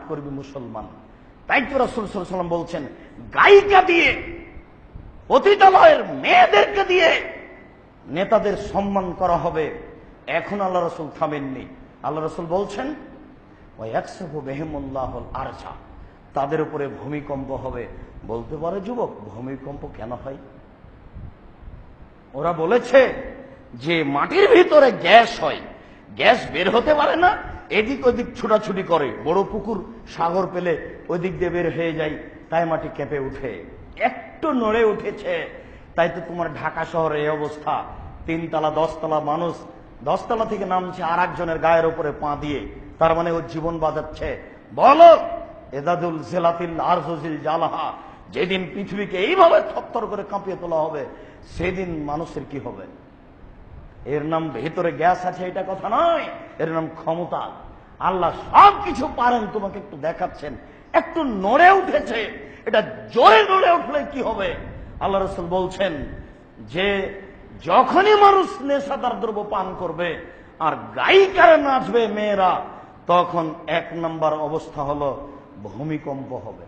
করবি মুসলমান। তাই তো রাসূল সাল্লাল্লাহু আলাইহি ওয়াসাল্লাম বলছেন, গায়িকা দিয়ে, পতিতালয়ের মেয়েদেরকে দিয়ে নেতাদের সম্মান করা হবে। এখন আল্লাহ রাসূল থামেননি। আল্লাহ রাসূল বলছেন, ওয়ায়াকসাফু বিহিমুল্লাহুল আরজা, তাদের উপরে ভূমিকম্প হবে। বলতে পারে যুবক, ভূমিকম্প কেন হয়? ওরা বলেছে যে মাটির ভিতরে গ্যাস হয়, গ্যাস বের হতে পারে না, এদিক ওদিক ছুটাছুটি করে, বড় পুকুর সাগর পেলে ওই দিক দিয়ে বের হয়ে যায়, তাই মাটি কেঁপে উঠে। একটু নড়ে উঠেছে, তাই তো তোমার ঢাকা শহরে এই অবস্থা। 3 তলা 10 তলা মানুষ 10 তলা থেকে নামছে আর একজনের গায়ের উপরে পা দিয়ে, তার মানে ও জীবন বাঁচাচ্ছে। বলো, এদাদুল জিলাতিল আরজুল জালাহা, যেদিন পৃথিবীকে এইভাবে থরথর করে কাঁপিয়ে তোলা হবে, সেদিন মানুষের কি হবে? এর নাম ভেতরে গ্যাস আছে এটা কথা নয়, এর নাম ক্ষমতা। আল্লাহ সব কিছু পারেন, তোমাকে একটু দেখাচ্ছেন। একটু নড়ে উঠেছে, এটা জোরে নড়ে উঠলে কি হবে? আল্লাহ রাসূল বলছেন যে যখনই মানুষ নেশাদার দ্রব্য পান করবে আর গায়িকারা নাচবে মেয়েরা, তখন 1 নম্বর অবস্থা হলো ভূমিকম্প হবে।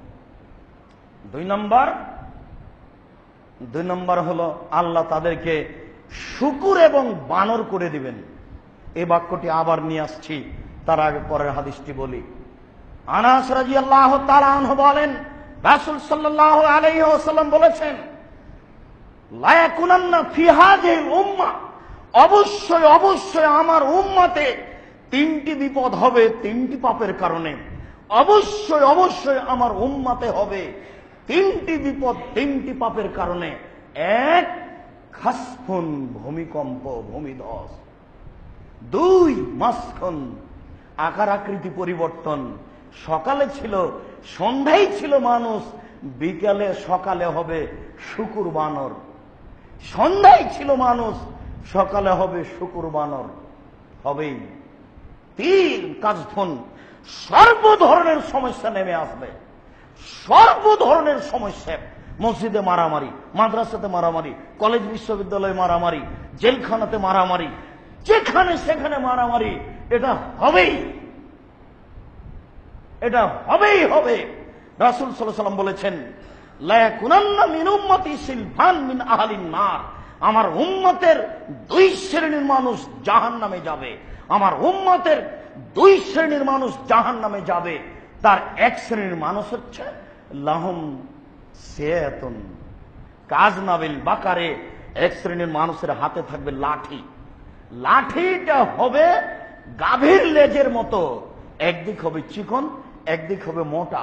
2 নম্বর হলো আল্লাহ তাদেরকে শূকর এবং বানর করে দিবেন। এই বাক্যটি আবার নিয়ে আসছি, তার আগে পরের হাদিসটি বলি। আনাস রাদিয়াল্লাহু তাআলা আনহু বলেন, রাসূল সাল্লাল্লাহু আলাইহি ওয়াসাল্লাম বলেছেন, লা ইয়াকুনান্না ফি হাযিহিল উম্মাহ, অবশ্যই অবশ্যই আমার উম্মতে 3টি বিপদ হবে 3টি পাপের কারণে। অবশ্যই অবশ্যই আমার উম্মতে হবে 3টি বিপদ 3টি পাপের কারণে। 1, খাসফুন, ভূমিকম্প, ভূমিধস। 2, মাসখুন, আকার আকৃতি পরিবর্তন। সকালে ছিল, সন্ধ্যায় ছিল মানুষ, বিকালে সকালে হবে শূকর বানর। সন্ধ্যায় ছিল মানুষ, সকালে হবে শূকর বানর, হবেই। 3, কাজফুন, সর্ব ধরনের সমস্যা নেমে আসবে। সর্ব ধরনের সমস্যা, মসজিদে মারামারি, মাদ্রাসাতে মারামারি, কলেজ বিশ্ববিদ্যালয়ে মারামারি, জেলখানাতে মারামারি, যেখানে সেখানে মারামারি, এটা হবেই, এটা হবেই হবে। রাসূল সাল্লাল্লাহু আলাইহি ওয়াসাল্লাম বলেছেন, লা ইয়াকুনান্না মিন উম্মতি সিলফান মিন আহলিন নার, আমার উম্মতের 2 শ্রেণীর মানুষ জাহান্নামে যাবে। আমার উম্মতের 2 শ্রেণীর মানুষ জাহান্নামে যাবে। তার 1 শ্রেণীর মানুষ হচ্ছে লাহুম সিয়াতুন কাজনাবিল বাকারে, 1 শ্রেণীর মানুষের হাতে থাকবে লাঠি। লাঠিটা হবে গাভীর লেজের মতো, একদিক হবে চিকন, একদিক হবে মোটা।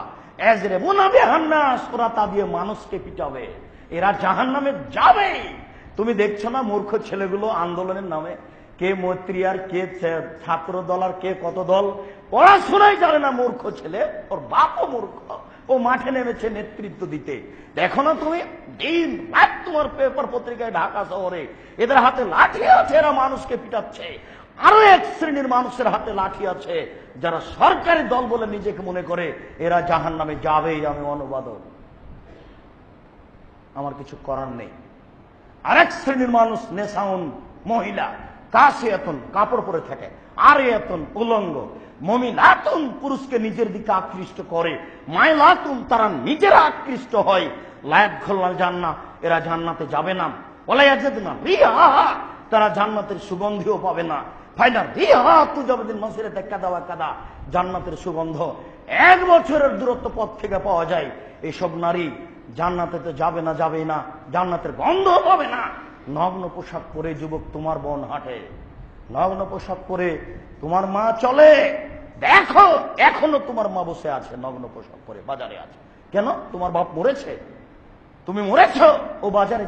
এজরে মুনাবি হান্নাস, ওরা তা দিয়ে মানুষকে পিটাবে। এরা জাহান্নামে যাবে। তুমি দেখছো না মূর্খ ছেলেগুলো আন্দোলনের নামে, কে মৈত্রী আর কে ছাত্র দল আর কে কত দল, পড়াশোনাই জানে না মূর্খ ছেলে, ওর বাপও মূর্খ, ও মাঠে নেমেছে নেতৃত্ব দিতে। দেখো না তুমি, দিন রাত তোমার পেপার পত্রিকায় ঢাকা শহরে এদের হাতে লাঠি আছে, এরা মানুষকে পিটাচ্ছে। আরো 1 শ্রেণীর মানুষের হাতে লাঠি আছে, যারা সরকারি দল বলে নিজেকে মনে করে, এরা জাহান্নামে যাবেই। আমি অনুবাদক, আমার কিছু করার নেই। আরেক শ্রেণীর মানুষ নেশাউন, মহিলা, কাসিয়াতুন, কাপড় পরে থাকে, আরিয়াতুন, উলঙ্গ, মুমিনাতুন, পুরুষকে নিজের দিকে আকৃষ্ট করে, মাইলাতুন, তারা নিজেরা আকৃষ্ট হয়, লা ইয়াদখুলুল জান্নাহ, এরা জান্নাতে যাবে না, ওয়ালা ইয়াজিদুনা রিহা, তারা জান্নাতের সুগন্ধিও পাবে না। ফাইনা রিহা তুজাবদিন মাসিরাতে কাদা ওয়া কাদা, জান্নাতের সুগন্ধ 1 বছরের দূরত্ব পথ থেকে পাওয়া যায়। এইসব নারী জান্নাতে তো যাবে না, যাবেই না, জান্নাতের গন্ধ পাবে না। নগ্ন পোশাক পরে যুবক তোমার বোন হাঁটে, নগ্ন পোশাক পরে তোমার মা চলে। দেখো, এখনো তোমার মা বসে আছে নগ্ন পোশাক পরে, বাজারে আছে। কেন? তোমার বাপ মরেছে, তুমি মরেছ, ও বাজারে